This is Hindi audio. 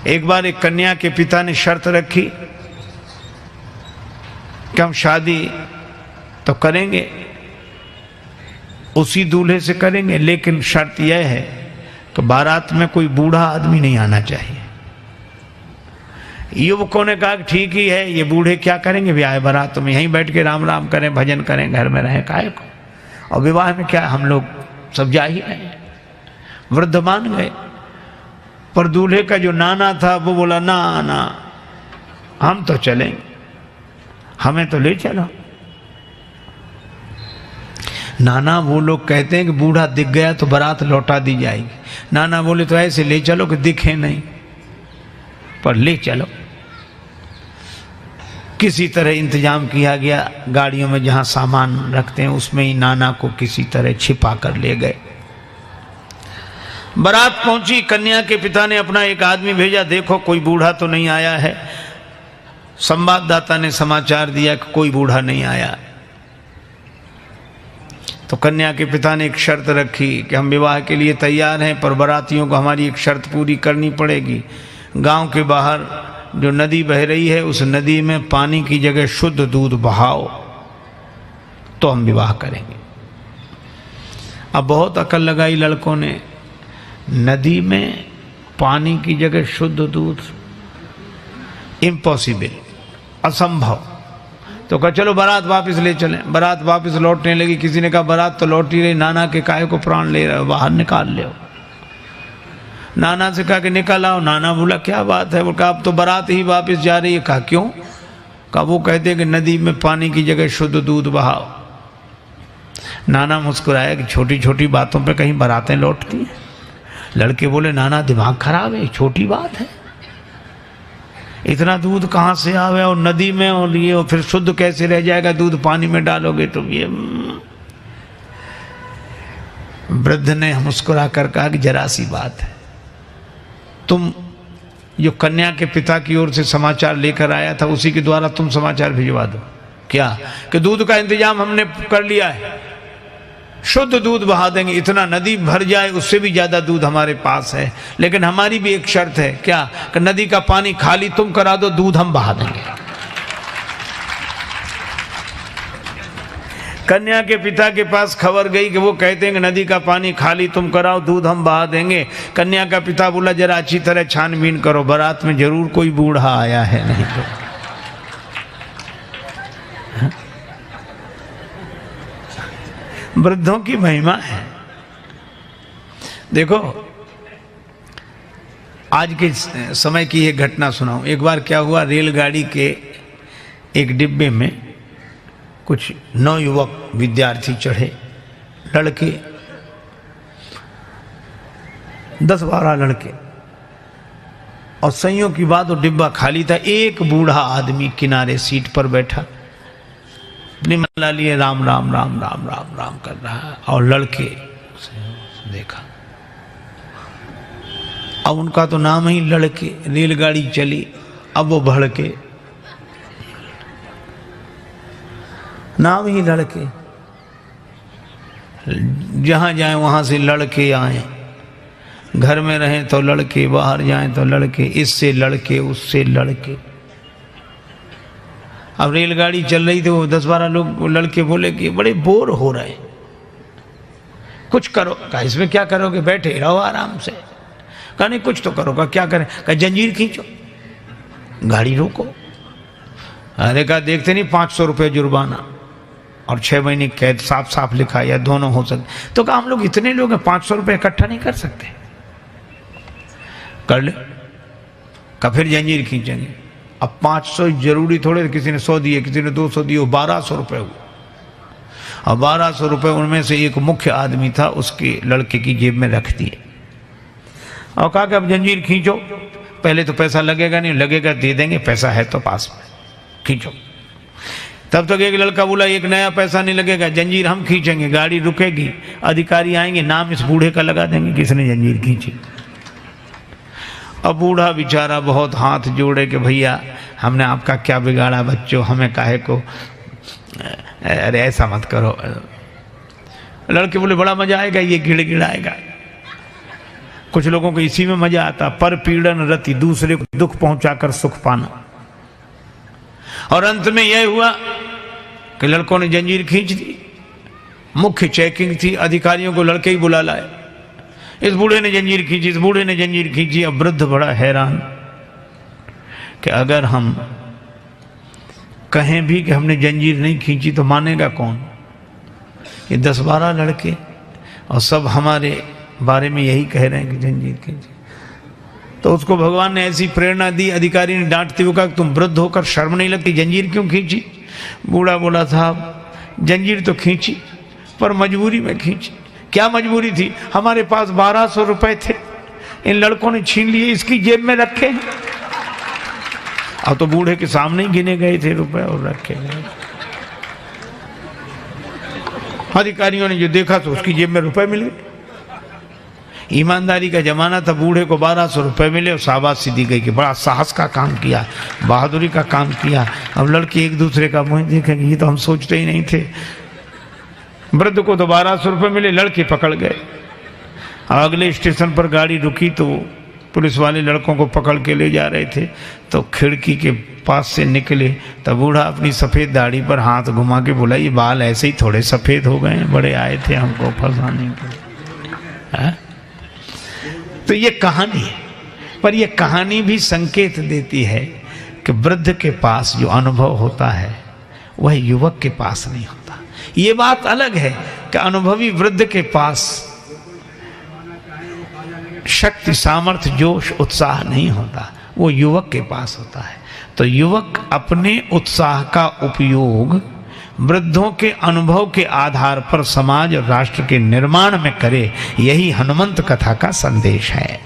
एक बार एक कन्या के पिता ने शर्त रखी कि हम शादी तो करेंगे, उसी दूल्हे से करेंगे, लेकिन शर्त यह है कि बारात में कोई बूढ़ा आदमी नहीं आना चाहिए। युवकों ने कहा कि ठीक ही है, ये बूढ़े क्या करेंगे ब्याह बारात में, यहीं बैठ के राम राम करें, भजन करें, घर में रहें, काहे को, और विवाह में क्या हम लोग सब जा ही रहे। वृद्ध मान गए, पर दूल्हे का जो नाना था वो बोला ना ना हम तो चलेंगे, हमें तो ले चलो। नाना वो लोग कहते हैं कि बूढ़ा दिख गया तो बारात लौटा दी जाएगी। नाना बोले तो ऐसे ले चलो कि दिखे नहीं, पर ले चलो। किसी तरह इंतजाम किया गया, गाड़ियों में जहां सामान रखते हैं उसमें ही नाना को किसी तरह छिपा कर ले गए। बारात पहुंची, कन्या के पिता ने अपना एक आदमी भेजा, देखो कोई बूढ़ा तो नहीं आया है। संवाददाता ने समाचार दिया कि कोई बूढ़ा नहीं आया। तो कन्या के पिता ने एक शर्त रखी कि हम विवाह के लिए तैयार हैं, पर बारातियों को हमारी एक शर्त पूरी करनी पड़ेगी। गांव के बाहर जो नदी बह रही है उस नदी में पानी की जगह शुद्ध दूध बहाओ तो हम विवाह करेंगे। अब बहुत अकल लगाई लड़कों ने, नदी में पानी की जगह शुद्ध दूध, इम्पॉसिबल, असंभव। तो कहा चलो बारात वापस ले चलें। बारात वापस लौटने लगी। किसी ने कहा बारात तो लौट ही रही, नाना के काहे को प्राण ले रहे हो, बाहर निकाल ले। नाना से कहा कि निकल आओ। नाना बोला क्या बात है, वो कहा अब तो बारात ही वापस जा रही है। कहा क्यों? कहा वो कहते हैं कि नदी में पानी की जगह शुद्ध दूध बहाओ। नाना मुस्कुराया कि छोटी छोटी बातों पे कहीं बारातें लौटती हैं। लड़के बोले नाना दिमाग खराब है, छोटी बात है, इतना दूध कहाँ से आवे और नदी में, और ये और फिर शुद्ध कैसे रह जाएगा, दूध पानी में डालोगे तो ये। वृद्ध ने मुस्कुरा कर कहा कि जरा सी बात है, तुम जो कन्या के पिता की ओर से समाचार लेकर आया था उसी के द्वारा तुम समाचार भिजवा दो। क्या? कि दूध का इंतजाम हमने कर लिया है, शुद्ध दूध बहा देंगे, इतना नदी भर जाए उससे भी ज्यादा दूध हमारे पास है, लेकिन हमारी भी एक शर्त है। क्या? कि नदी का पानी खाली तुम करा दो, दूध हम बहा देंगे। कन्या के पिता के पास खबर गई कि वो कहते हैं कि नदी का पानी खाली तुम कराओ, दूध हम बहा देंगे। कन्या का पिता बोला जरा अच्छी तरह छानबीन करो, बारात में जरूर कोई बूढ़ा आया है, नहीं तो। वृद्धों की महिमा है। देखो आज के समय की एक घटना सुनाऊं। एक बार क्या हुआ, रेलगाड़ी के एक डिब्बे में कुछ नवयुवक विद्यार्थी चढ़े, लड़के 10-12 लड़के, और संयोग की बात वो डिब्बा खाली था। एक बूढ़ा आदमी किनारे सीट पर बैठा अपनी माला लिए राम राम राम राम राम राम कर रहा है, और लड़के देखा। अब उनका तो नाम ही लड़के, रेलगाड़ी चली, अब वो भड़के, नाम ही लड़के, जहां जाए वहां से लड़के आए, घर में रहें तो लड़के, बाहर जाएं तो लड़के, इससे लड़के उससे लड़के। अब रेलगाड़ी चल रही थी, वो 10-12 लोग लड़के बोले कि बड़े बोर हो रहे, कुछ करो। कहा इसमें क्या करोगे, बैठे रहो आराम से। कहा नहीं कुछ तो करो। कहा क्या करें? कहा जंजीर खींचो, गाड़ी रोको। अरे कहा देखते नहीं 500 रुपये जुर्माना और 6 महीने कैद, साफ साफ लिखा, या दोनों हो सकते। तो कहा हम लोग इतने लोग हैं, 500 रुपये इकट्ठा नहीं कर सकते। कर ले। कहा फिर जंजीर खींचेंगे। अब 500 जरूरी थोड़े, किसी ने 100 दिए, किसी ने 200 दिए, 1200 रुपये हुए। और 1200 रुपये उनमें से एक मुख्य आदमी था, उसके लड़के की जेब में रख दिए और कहा कि अब जंजीर खींचो। पहले तो पैसा लगेगा नहीं, लगेगा दे देंगे, पैसा है तो पास में, खींचो। तब तक एक लड़का बोला एक नया पैसा नहीं लगेगा, जंजीर हम खींचेंगे, गाड़ी रुकेगी, अधिकारी आएंगे, नाम इस बूढ़े का लगा देंगे किसने जंजीर खींची। अब बूढ़ा बेचारा बहुत हाथ जोड़े कि भैया हमने आपका क्या बिगाड़ा बच्चों, हमें काहे को, अरे ऐसा मत करो। लड़के बोले बड़ा मजा आएगा, ये गिड़गिड़ाएगा। कुछ लोगों को इसी में मजा आता, पर पीड़न रति, दूसरे को दुख पहुंचाकर सुख पाना। और अंत में यह हुआ कि लड़कों ने जंजीर खींच दी। मुख्य चेकिंग थी, अधिकारियों को लड़के ही बुला लाए। इस बूढ़े ने जंजीर खींची, इस बूढ़े ने जंजीर खींची। अब वृद्ध बड़ा हैरान कि अगर हम कहें भी कि हमने जंजीर नहीं खींची तो मानेगा कौन? ये 10-12 लड़के और सब हमारे बारे में यही कह रहे हैं कि जंजीर खींची। तो उसको भगवान ने ऐसी प्रेरणा दी, अधिकारी ने डांटते हुए कहा, तुम वृद्ध होकर शर्म नहीं लगती, जंजीर क्यों खींची? बूढ़ा बोला, साहब जंजीर तो खींची पर मजबूरी में खींची। क्या मजबूरी थी? हमारे पास 1200 रुपए थे, इन लड़कों ने छीन लिए, इसकी जेब में रखे। अब तो बूढ़े के सामने ही गिने गए थे रुपए और रखे गए। अधिकारियों ने जो देखा तो उसकी जेब में रुपए मिल गए। ईमानदारी का जमाना था, बूढ़े को 1200 रुपए मिले और शाबाशी दी गई कि बड़ा साहस का काम किया, बहादुरी का काम किया। अब लड़के एक दूसरे का मुंह देखेंगे, ये तो हम सोचते ही नहीं थे। वृद्ध को तो 1200 रुपए मिले, लड़के पकड़ गए। अगले स्टेशन पर गाड़ी रुकी तो पुलिस वाले लड़कों को पकड़ के ले जा रहे थे। तो खिड़की के पास से निकले तब बूढ़ा अपनी सफ़ेद दाढ़ी पर हाथ घुमा के बोला, ये बाल ऐसे ही थोड़े सफ़ेद हो गए, बड़े आए थे हमको फंसाने के लिए। तो ये कहानी है, पर ये कहानी भी संकेत देती है कि वृद्ध के पास जो अनुभव होता है वह युवक के पास नहीं होता। ये बात अलग है कि अनुभवी वृद्ध के पास शक्ति, सामर्थ्य, जोश, उत्साह नहीं होता, वो युवक के पास होता है। तो युवक अपने उत्साह का उपयोग वृद्धों के अनुभव के आधार पर समाज और राष्ट्र के निर्माण में करे, यही हनुमंत कथा का संदेश है।